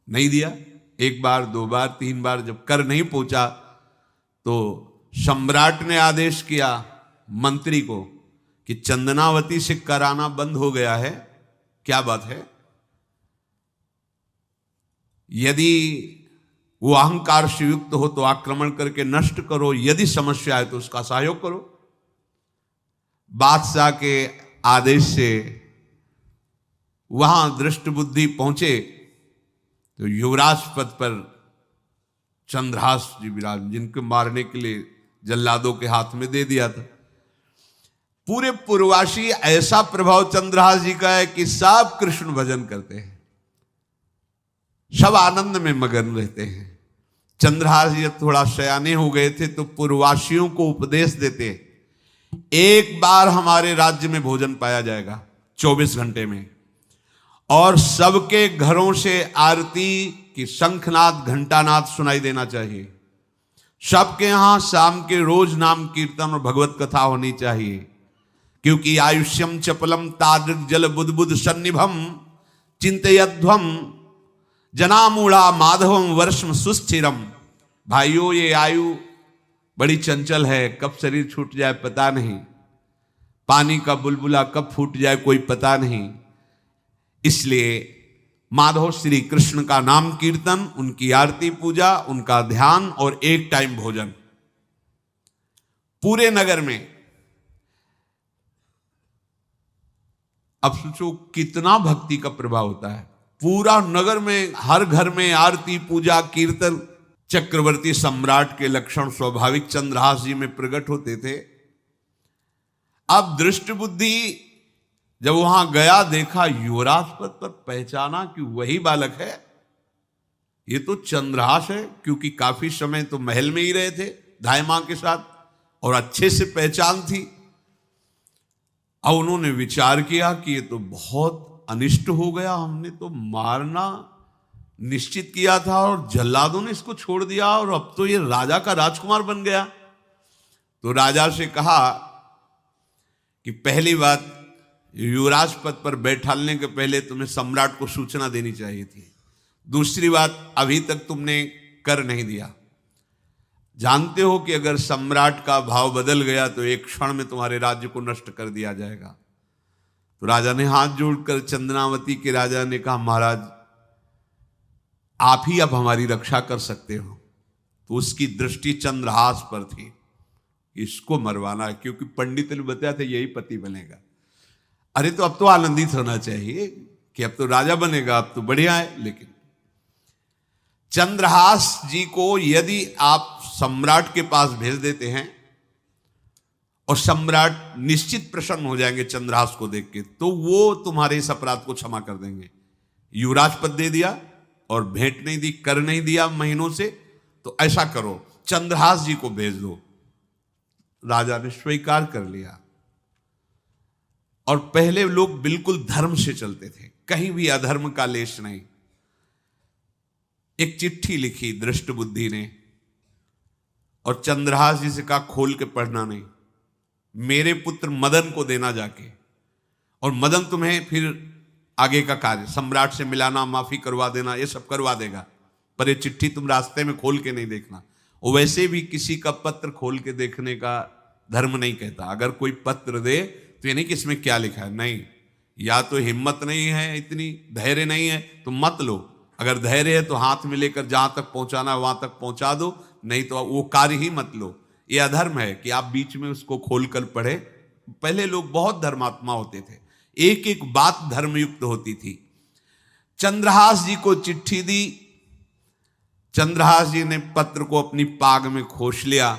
नहीं दिया। 1 बार 2 बार 3 बार जब कर नहीं पहुंचा तो सम्राट ने आदेश किया मंत्री को कि चंदनावती से कर आना बंद हो गया है। क्या बात है? यदि वो अहंकार से युक्त हो तो आक्रमण करके नष्ट करो, यदि समस्या है तो उसका सहयोग करो। बादशाह के आदेश से वहां दृष्ट बुद्धि पहुंचे तो युवराज पद पर चंद्रहास जी विराज, जिनको मारने के लिए जल्लादों के हाथ में दे दिया था। पूरे पूर्वासी ऐसा प्रभाव चंद्रहास जी का है कि सब कृष्ण भजन करते हैं, सब आनंद में मगन रहते हैं। चंद्रहास जी थोड़ा सयाने हो गए थे तो पूर्ववासियों को उपदेश देते, 1 बार हमारे राज्य में भोजन पाया जाएगा 24 घंटे में, और सबके घरों से आरती की शंखनाद घंटानाद सुनाई देना चाहिए। सबके यहां शाम के रोज नाम कीर्तन और भगवत कथा होनी चाहिए, क्योंकि आयुष्यम चपलम तादृक जल बुद्बुद सन्निभम चिंतयध्वम जनामूढ़ा माधवम वर्षम सुस्थिरम। भाइयों, ये आयु बड़ी चंचल है, कब शरीर छूट जाए पता नहीं, पानी का बुलबुला कब फूट जाए कोई पता नहीं। इसलिए माधव श्री कृष्ण का नाम कीर्तन, उनकी आरती पूजा, उनका ध्यान और 1 टाइम भोजन। पूरे नगर में अब सोचो कितना भक्ति का प्रभाव होता है। पूरा नगर में, हर घर में आरती, पूजा, कीर्तन चक्रवर्ती सम्राट के लक्षण स्वाभाविक चंद्रहास जी में प्रकट होते थे। अब दृष्ट बुद्धि जब वहां गया, देखा युवराज पद पर, पहचाना कि वही बालक है, ये तो चंद्रहास है, क्योंकि काफी समय तो महल में ही रहे थे धाय मां के साथ और अच्छे से पहचान थी। अब उन्होंने विचार किया कि ये तो बहुत अनिष्ट हो गया, हमने तो मारना निश्चित किया था और जल्लादों ने इसको छोड़ दिया और अब तो ये राजा का राजकुमार बन गया। तो राजा से कहा कि पहली बात, युवराज पद पर बैठालने के पहले तुम्हें सम्राट को सूचना देनी चाहिए थी। दूसरी बात, अभी तक तुमने कर नहीं दिया। जानते हो कि अगर सम्राट का भाव बदल गया तो एक क्षण में तुम्हारे राज्य को नष्ट कर दिया जाएगा। तो राजा ने हाथ जोड़कर, चंद्रावती के राजा ने कहा, महाराज आप ही अब हमारी रक्षा कर सकते हो। तो उसकी दृष्टि चंद्रहास पर थी, इसको मरवाना है, क्योंकि पंडित ने बताया था यही पति बनेगा। अरे तो अब तो आनंदित होना चाहिए कि अब तो राजा बनेगा, अब तो बढ़िया है। लेकिन चंद्रहास जी को यदि आप सम्राट के पास भेज देते हैं और सम्राट निश्चित प्रसन्न हो जाएंगे चंद्रहास को देख के, तो वो तुम्हारे इस अपराध को क्षमा कर देंगे। युवराज पद दे दिया और भेंट नहीं दी, कर नहीं दिया महीनों से, तो ऐसा करो चंद्रहास जी को भेज दो। राजा ने स्वीकार कर लिया। और पहले लोग बिल्कुल धर्म से चलते थे, कहीं भी अधर्म का लेश नहीं। एक चिट्ठी लिखी दृष्ट बुद्धि ने और चंद्रहास जी से कहा खोल के पढ़ना नहीं, मेरे पुत्र मदन को देना जाके, और मदन तुम्हें फिर आगे का कार्य सम्राट से मिलाना, माफी करवा देना, ये सब करवा देगा, पर ये चिट्ठी तुम रास्ते में खोल के नहीं देखना। और वैसे भी किसी का पत्र खोल के देखने का धर्म नहीं कहता। अगर कोई पत्र दे तो ये नहीं कि इसमें क्या लिखा है, नहीं, या तो हिम्मत नहीं है, इतनी धैर्य नहीं है तो मत लो। अगर धैर्य है तो हाथ में लेकर जहां तक पहुंचाना वहां तक पहुंचा दो, नहीं तो वो कार्य ही मत लो। ये अधर्म है कि आप बीच में उसको खोलकर पढ़े। पहले लोग बहुत धर्मात्मा होते थे, एक एक बात धर्मयुक्त होती थी। चंद्रहास जी को चिट्ठी दी, चंद्रहास जी ने पत्र को अपनी पाग में खोस लिया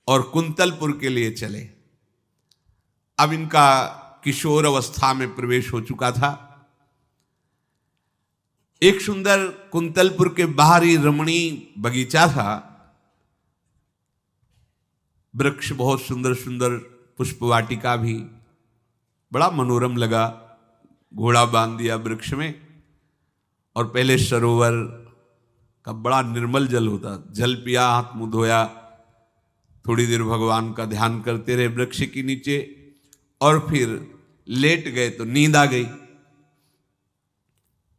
और कुंतलपुर के लिए चले। अब इनका किशोर अवस्था में प्रवेश हो चुका था। एक सुंदर कुंतलपुर के बाहरी रमणीय बगीचा था, वृक्ष बहुत सुंदर सुंदर, पुष्प वाटिका भी, बड़ा मनोरम लगा। घोड़ा बांध दिया वृक्ष में और पहले सरोवर का बड़ा निर्मल जल होता, जल पिया, हाथ मुंह धोया, थोड़ी देर भगवान का ध्यान करते रहे वृक्ष के नीचे और फिर लेट गए तो नींद आ गई।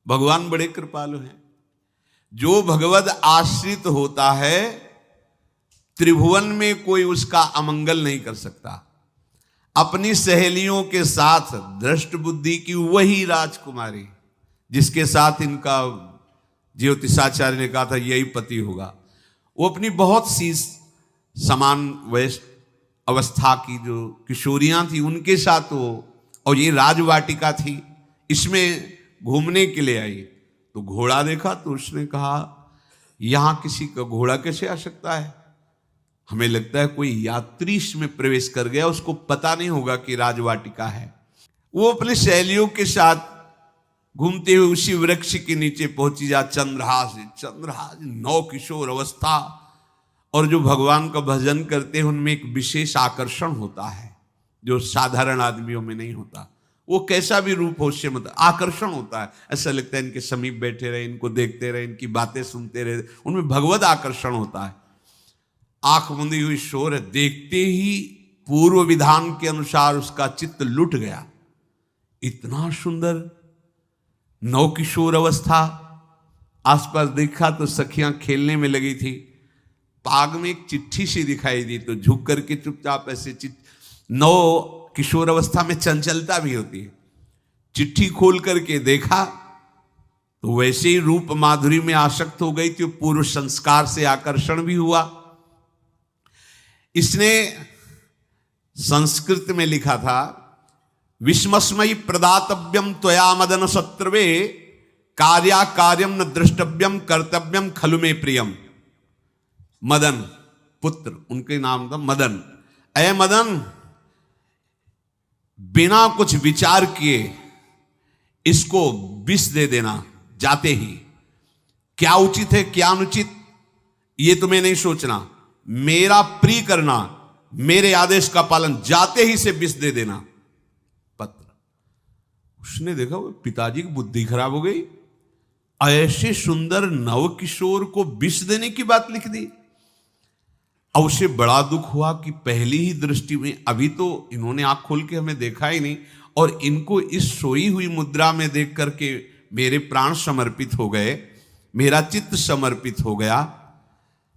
भगवान बड़े कृपालु हैं। जो भगवद आश्रित होता है त्रिभुवन में कोई उसका अमंगल नहीं कर सकता। अपनी सहेलियों के साथ दृष्ट बुद्धि की वही राजकुमारी जिसके साथ इनका ज्योतिषाचार्य ने कहा था यही पति होगा, वो अपनी बहुत सी समान वयस्क अवस्था की जो किशोरियां थी उनके साथ वो, और ये राजवाटिका थी, इसमें घूमने के लिए आई। तो घोड़ा देखा तो उसने कहा यहां किसी का घोड़ा कैसे आ सकता है, हमें लगता है कोई यात्री इसमें प्रवेश कर गया, उसको पता नहीं होगा कि राजवाटिका है। वो अपने सहेलियों के साथ घूमते हुए उसी वृक्ष के नीचे पहुंची। जा चंद्रहास नौ किशोर अवस्था, और जो भगवान का भजन करते हैं उनमें एक विशेष आकर्षण होता है जो साधारण आदमियों में नहीं होता। वो कैसा भी रूप हो उससे मतलब आकर्षण होता है, ऐसा लगता है इनके समीप बैठे रहे, इनको देखते रहे, इनकी बातें सुनते रहे, उनमें भगवत आकर्षण होता है। आंख मुंदी हुई शोर है, देखते ही पूर्व विधान के अनुसार उसका चित्त लुट गया। इतना सुंदर नौ किशोर अवस्था, आसपास देखा तो सखियां खेलने में लगी थी। पाग में एक चिट्ठी सी दिखाई दी तो झुक करके चुपचाप ऐसे नौ किशोर अवस्था में चंचलता भी होती है, चिट्ठी खोल करके देखा तो वैसे ही रूप माधुरी में आसक्त हो गई थी। पूर्व संस्कार से आकर्षण भी हुआ। इसने संस्कृत में लिखा था विस्मस्मयी प्रदातव्यम त्वया मदन शत्रुवे कार्या कार्यम न दृष्टव्यम कर्तव्यम खलु में प्रियम। मदन पुत्र, उनके नाम था मदन। अय मदन, बिना कुछ विचार किए इसको विष दे देना जाते ही। क्या उचित है क्या अनुचित ये तुम्हें नहीं सोचना, मेरा प्रिय करना, मेरे आदेश का पालन, जाते ही से विष दे देना। पत्र, उसने देखा वो पिताजी की बुद्धि खराब हो गई, ऐसे सुंदर नव किशोर को विष देने की बात लिख दी। अब उसे बड़ा दुख हुआ कि पहली ही दृष्टि में, अभी तो इन्होंने आंख खोल के हमें देखा ही नहीं, और इनको इस सोई हुई मुद्रा में देख करके मेरे प्राण समर्पित हो गए, मेरा चित्त समर्पित हो गया।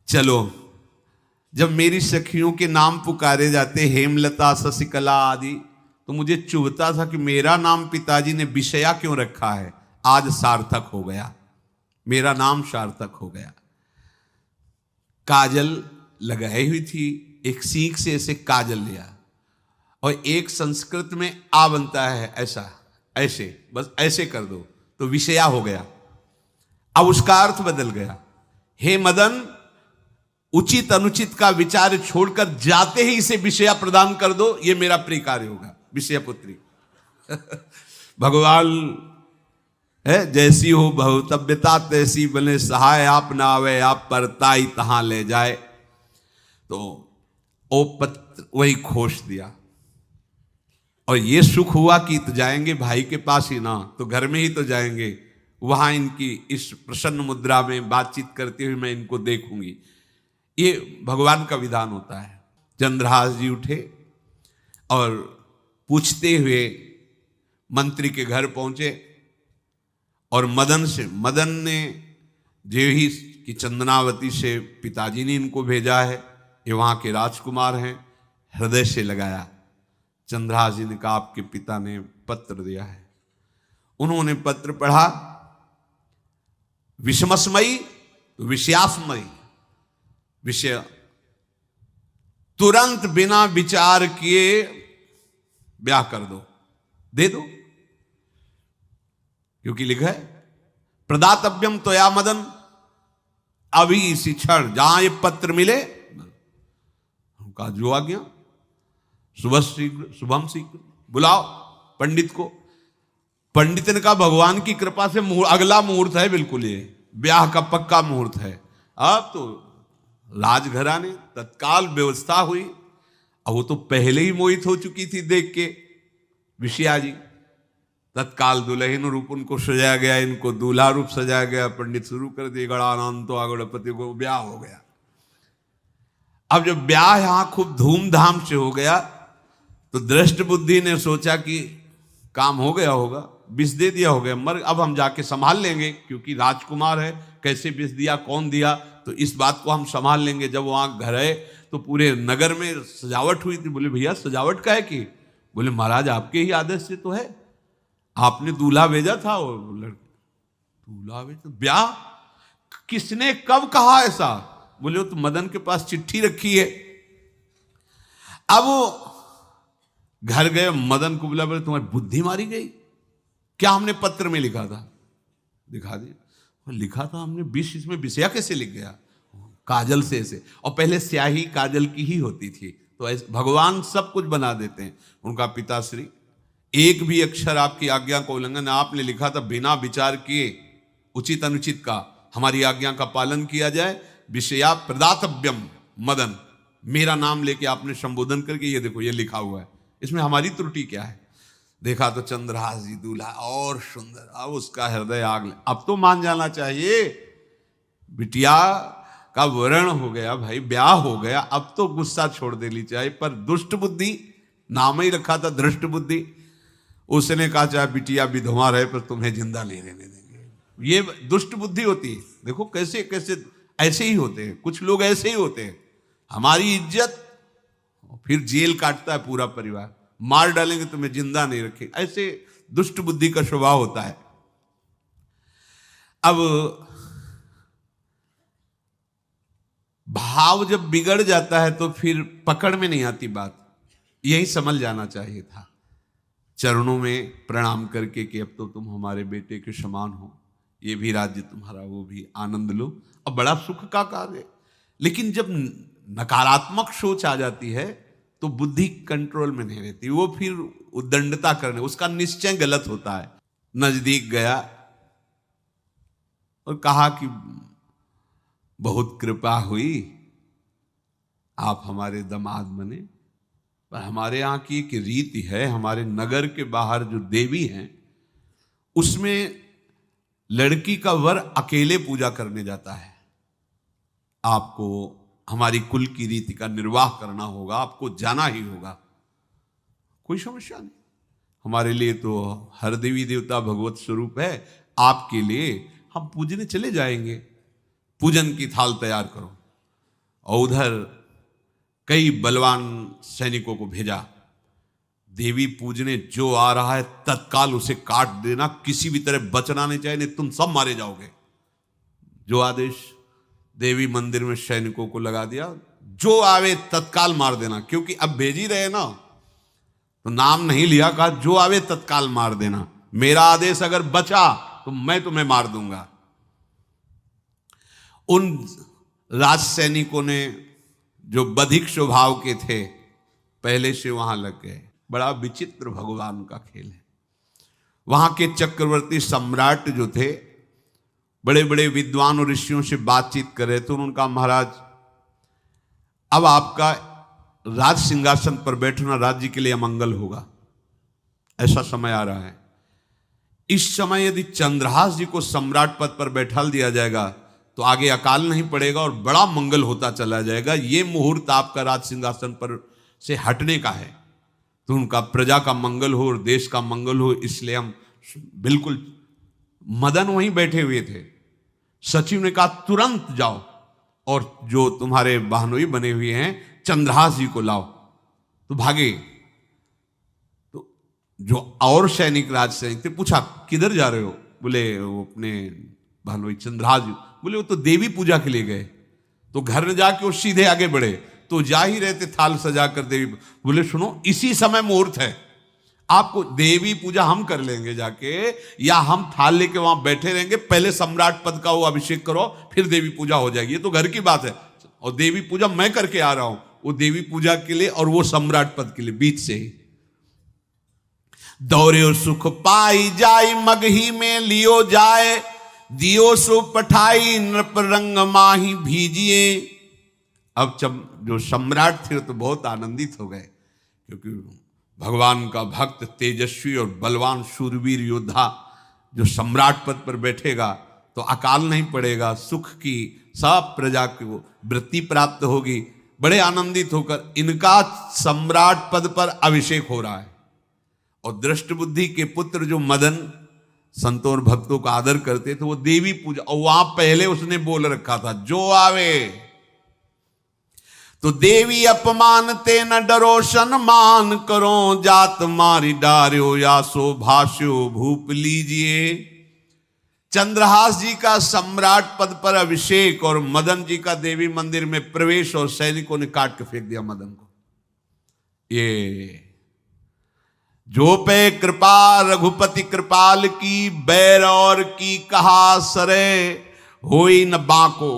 चलो, जब मेरी सखियों के नाम पुकारे जाते, हेमलता शशिकला आदि, तो मुझे चुभता था कि मेरा नाम पिताजी ने विषया क्यों रखा है। आज सार्थक हो गया, मेरा नाम सार्थक हो गया। काजल लगाई हुई थी, एक सीख से ऐसे काजल लिया, और एक संस्कृत में आ बनता है ऐसा, ऐसे, बस ऐसे कर दो तो विषया हो गया। अब उसका अर्थ बदल गया। हे मदन, उचित अनुचित का विचार छोड़कर जाते ही इसे विषया प्रदान कर दो, ये मेरा प्रिय कार्य होगा। विषय पुत्री भगवान है, जैसी हो भवतव्यता तैसी बने सहाय, आप ना आवे आप परताई तहां ले जाए। तो ओ पत्र वही खोस दिया, और ये सुख हुआ कि तो जाएंगे भाई के पास ही ना, तो घर में ही तो जाएंगे, वहां इनकी इस प्रसन्न मुद्रा में बातचीत करते हुए मैं इनको देखूंगी। ये भगवान का विधान होता है। चंद्रहास जी उठे और पूछते हुए मंत्री के घर पहुंचे, और मदन ने जो ही कि चंदनावती से पिताजी ने इनको भेजा है, ये वहां के राजकुमार हैं, हृदय से लगाया। चंद्रहास जी ने कहा आपके पिता ने पत्र दिया है। उन्होंने पत्र पढ़ा, विषमस्मयी तो विषयास्मयी, विषय तुरंत बिना विचार किए ब्याह कर दो, दे दो, क्योंकि लिखा है प्रदातव्यम त्वया मदन, अभी इसी क्षण जहां ये पत्र मिले, उनका जो आ गया, सुबह शीघ्र शुभम शीघ्र, बुलाओ पंडित को। पंडित ने कहा भगवान की कृपा से अगला मुहूर्त है, बिल्कुल ये ब्याह का पक्का मुहूर्त है। अब तो राजघराने तत्काल व्यवस्था हुई। अब वो तो पहले ही मोहित हो चुकी थी देख के विषया जी। तत्काल दुल्हन रूप उनको सजाया गया, इनको दूल्हा रूप सजाया गया, पंडित शुरू कर दिए, गणानंतो आगणपति को ब्याह हो गया। अब जब ब्याह यहां खूब धूमधाम से हो गया, तो दृष्ट बुद्धि ने सोचा कि काम हो गया होगा, विष दे दिया हो गया, मर अब हम जाके संभाल लेंगे, क्योंकि राजकुमार है, कैसे विष दिया कौन दिया, तो इस बात को हम संभाल लेंगे। जब वहां घर है तो पूरे नगर में सजावट हुई थी। बोले भैया सजावट का है कि? बोले महाराज आपके ही आदेश से तो है, आपने दूल्हा भेजा था। और दूल्हा भेजा, ब्याह किसने कब कहा ऐसा? बोले वो तो मदन के पास चिट्ठी रखी है। अब घर गए, मदन को बोला, बोले तुम्हारी बुद्धि मारी गई क्या? हमने पत्र में लिखा था। दिखा दिया, लिखा था हमने, विष इसमें विषया कैसे लिख गया? काजल से ऐसे, और पहले स्याही काजल की ही होती थी, तो ऐसे भगवान सब कुछ बना देते हैं। उनका पिताश्री एक भी अक्षर आपकी आज्ञा का उल्लंघन, आपने लिखा था बिना विचार किए उचित अनुचित का हमारी आज्ञा का पालन किया जाए। विषया प्रदातव्यम मदन, मेरा नाम लेके आपने संबोधन करके ये देखो ये लिखा हुआ है, इसमें हमारी त्रुटि क्या है? देखा तो चंद्रहास जी दूल्हा और सुंदर, अब उसका हृदय आग ले। अब तो मान जाना चाहिए, बिटिया का वरण हो गया भाई, ब्याह हो गया, अब तो गुस्सा छोड़ देनी चाहिए। पर दुष्ट बुद्धि, नाम ही रखा था दृष्ट बुद्धि, उसने कहा चाहे बिटिया विधवा रहे पर तुम्हें जिंदा नहीं रहने देंगे। ये दुष्ट बुद्धि होती है। देखो कैसे कैसे ऐसे ही होते हैं, कुछ लोग ऐसे ही होते हैं, हमारी इज्जत, फिर जेल काटता है पूरा परिवार, मार डालेंगे तुम्हें जिंदा नहीं रखेंगे, ऐसे दुष्ट बुद्धि का स्वभाव होता है। अब भाव जब बिगड़ जाता है तो फिर पकड़ में नहीं आती बात, यही समझ जाना चाहिए था। चरणों में प्रणाम करके कि अब तो तुम हमारे बेटे के समान हो, ये भी राज्य तुम्हारा, वो भी, आनंद लो। अब बड़ा सुख का कार्य है। लेकिन जब नकारात्मक सोच आ जाती है तो बुद्धि कंट्रोल में नहीं रहती, वो फिर उद्दंडता करने, उसका निश्चय गलत होता है। नजदीक गया और कहा कि बहुत कृपा हुई, आप हमारे दामाद बने, पर हमारे यहाँ की एक रीति है, हमारे नगर के बाहर जो देवी हैं उसमें लड़की का वर अकेले पूजा करने जाता है। आपको हमारी कुल की रीति का निर्वाह करना होगा, आपको जाना ही होगा। कोई समस्या नहीं, हमारे लिए तो हर देवी देवता भगवत स्वरूप है, आपके लिए हम पूजने चले जाएंगे, पूजन की थाल तैयार करो। और उधर कई बलवान सैनिकों को भेजा, देवी पूजने जो आ रहा है तत्काल उसे काट देना, किसी भी तरह बचना नहीं चाहिए, नहीं तुम सब मारे जाओगे। जो आदेश देवी मंदिर में सैनिकों को लगा दिया, जो आवे तत्काल मार देना, क्योंकि अब भेज ही रहे ना, तो नाम नहीं लिया, कहा जो आवे तत्काल मार देना, मेरा आदेश अगर बचा तो मैं तुम्हें मार दूंगा। उन राज सैनिकों ने जो बधिक स्वभाव के थे पहले से वहां लग गए। बड़ा विचित्र भगवान का खेल है। वहां के चक्रवर्ती सम्राट जो थे बड़े बड़े विद्वान और ऋषियों से बातचीत कर रहे थे। उनका महाराज अब आपका राज सिंहासन पर बैठना राज्य के लिए अमंगल होगा, ऐसा समय आ रहा है। इस समय यदि चंद्रहास जी को सम्राट पद पर बैठा दिया जाएगा तो आगे अकाल नहीं पड़ेगा और बड़ा मंगल होता चला जाएगा। ये मुहूर्त आपका राज सिंहासन पर से हटने का है, तो उनका प्रजा का मंगल हो और देश का मंगल हो, इसलिए हम बिल्कुल। मदन वहीं बैठे हुए थे। सचिव ने कहा तुरंत जाओ और जो तुम्हारे बहनोई बने हुए हैं चंद्रहास जी को लाओ। तो भागे। तो जो और सैनिक, राज सैनिक थे, पूछा किधर जा रहे हो? बोले वो अपने बहनोई चंद्रहास जी। बोले वो तो देवी पूजा के लिए गए। तो घर में जाके वो सीधे आगे बढ़े, तो जा ही रहते थाल सजाकर देवी। बोले सुनो, इसी समय मुहूर्त है, आपको देवी पूजा हम कर लेंगे जाके, या हम थाल लेके वहां बैठे रहेंगे, पहले सम्राट पद का वो अभिषेक करो, फिर देवी पूजा हो जाएगी। ये तो घर की बात है, और देवी पूजा मैं करके आ रहा हूं, वो देवी पूजा के लिए और वो सम्राट पद के लिए, बीच से ही। दौरे सुख पाई जाई मगही में लियो जाए, दियो सो पठाई नृप रंग माही भीजिए। अब जब जो सम्राट थे तो बहुत आनंदित हो गए, क्योंकि भगवान का भक्त, तेजस्वी और बलवान शूरवीर योद्धा जो सम्राट पद पर बैठेगा तो अकाल नहीं पड़ेगा, सुख की सब प्रजा को वृत्ति प्राप्त होगी। बड़े आनंदित होकर इनका सम्राट पद पर अभिषेक हो रहा है। और दृष्ट बुद्धि के पुत्र जो मदन संतों और भक्तों का आदर करते थे, वो देवी पूजा, और वहां पहले उसने बोल रखा था जो आवे तो देवी अपमान ते न डरो सम्मान करो, जात मारी डार्यो या सो भाष्यो भूप लीजिए। चंद्रहास जी का सम्राट पद पर अभिषेक और मदन जी का देवी मंदिर में प्रवेश, और सैनिकों ने काट के फेंक दिया मदन को। ये जो पे कृपा रघुपति कृपाल की, बैर और की कहा सरे होई न बाको।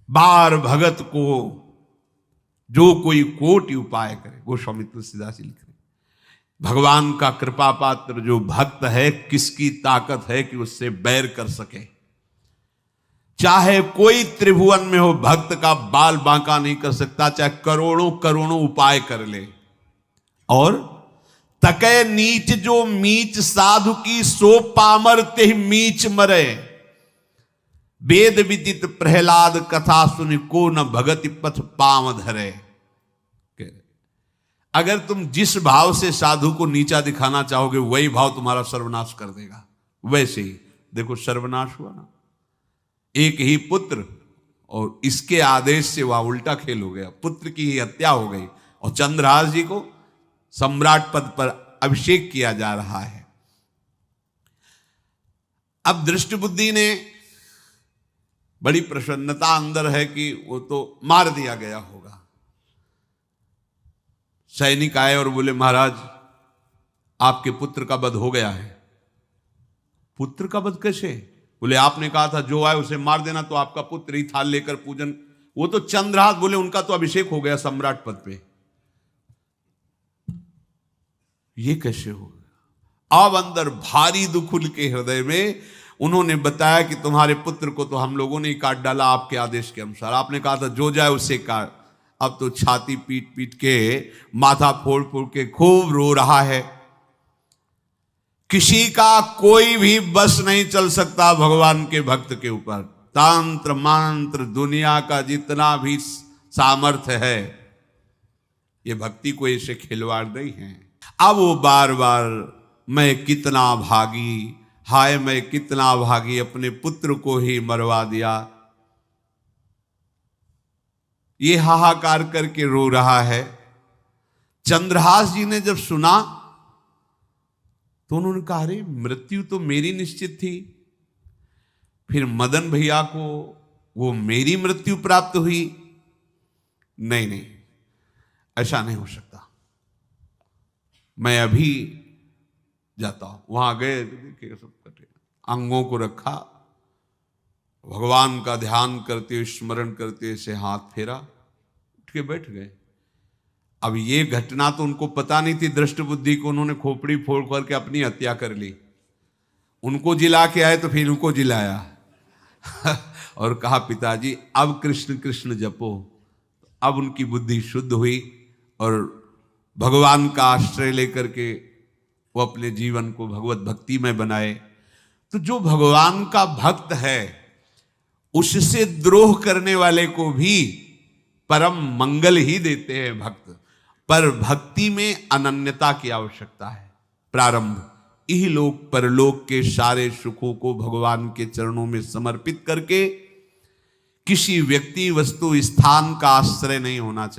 बार भगत को जो कोई कोटि उपाय करे, गोस्वामी तुलसीदास लिख रहे, भगवान का कृपा पात्र जो भक्त है, किसकी ताकत है कि उससे बैर कर सके। चाहे कोई त्रिभुवन में हो, भक्त का बाल बांका नहीं कर सकता, चाहे करोड़ों करोड़ों उपाय कर ले। और तके नीच जो मीच साधु की, सो पामर ते मीच मरे। वेद विदित प्रहलाद कथा सुनि, को न भगति पथ पाम धरे। अगर तुम जिस भाव से साधु को नीचा दिखाना चाहोगे, वही भाव तुम्हारा सर्वनाश कर देगा। वैसे ही देखो सर्वनाश हुआ ना, एक ही पुत्र, और इसके आदेश से वह उल्टा खेल हो गया, पुत्र की ही हत्या हो गई, और चंद्रहास जी को सम्राट पद पर अभिषेक किया जा रहा है। अब दृष्ट बुद्धि ने बड़ी प्रसन्नता अंदर है कि वो तो मार दिया गया होगा। सैनिक आए और बोले महाराज आपके पुत्र का वध हो गया है। पुत्र का वध कैसे? बोले आपने कहा था जो आए उसे मार देना, तो आपका पुत्र ही थाल लेकर पूजन, वो तो चंद्रहास, बोले उनका तो अभिषेक हो गया सम्राट पद पे, ये कैसे हो गया? अब अंदर भारी दुख उनके हृदय में। उन्होंने बताया कि तुम्हारे पुत्र को तो हम लोगों ने ही काट डाला आपके आदेश के अनुसार, आपने कहा था जो जाए उसे काट। अब तो छाती पीट पीट के, माथा फोड़ फोड़ के खूब रो रहा है। किसी का कोई भी बस नहीं चल सकता भगवान के भक्त के ऊपर। तंत्र मंत्र दुनिया का जितना भी सामर्थ्य है, ये भक्ति को ऐसे खिलवाड़ नहीं है। अब वो बार बार मैं कितना भागी, हाय मैं कितना भागी, अपने पुत्र को ही मरवा दिया, ये हाहाकार करके रो रहा है। चंद्रहास जी ने जब सुना तो उन्होंने कहा अरे मृत्यु तो मेरी निश्चित थी, फिर मदन भैया को वो मेरी मृत्यु प्राप्त हुई। नहीं नहीं, ऐसा नहीं हो सकता, मैं अभी जाता हूं। वहां गए, देखिए सब कटे, अंगों को रखा, भगवान का ध्यान करते हुए स्मरण करते से हाथ फेरा, उठ के बैठ गए। अब ये घटना तो उनको पता नहीं थी, दृष्ट बुद्धि को उन्होंने खोपड़ी फोड़ करके अपनी हत्या कर ली। उनको जिला के आए तो फिर उनको जिलाया और कहा पिताजी अब कृष्ण कृष्ण जपो। अब उनकी बुद्धि शुद्ध हुई और भगवान का आश्रय लेकर के वो अपने जीवन को भगवत भक्ति में बनाए। तो जो भगवान का भक्त है उससे द्रोह करने वाले को भी परम मंगल ही देते हैं भक्त। पर भक्ति में अनन्यता की आवश्यकता है। प्रारंभ इहलोक परलोक के सारे सुखों को भगवान के चरणों में समर्पित करके किसी व्यक्ति वस्तु स्थान का आश्रय नहीं होना चाहिए।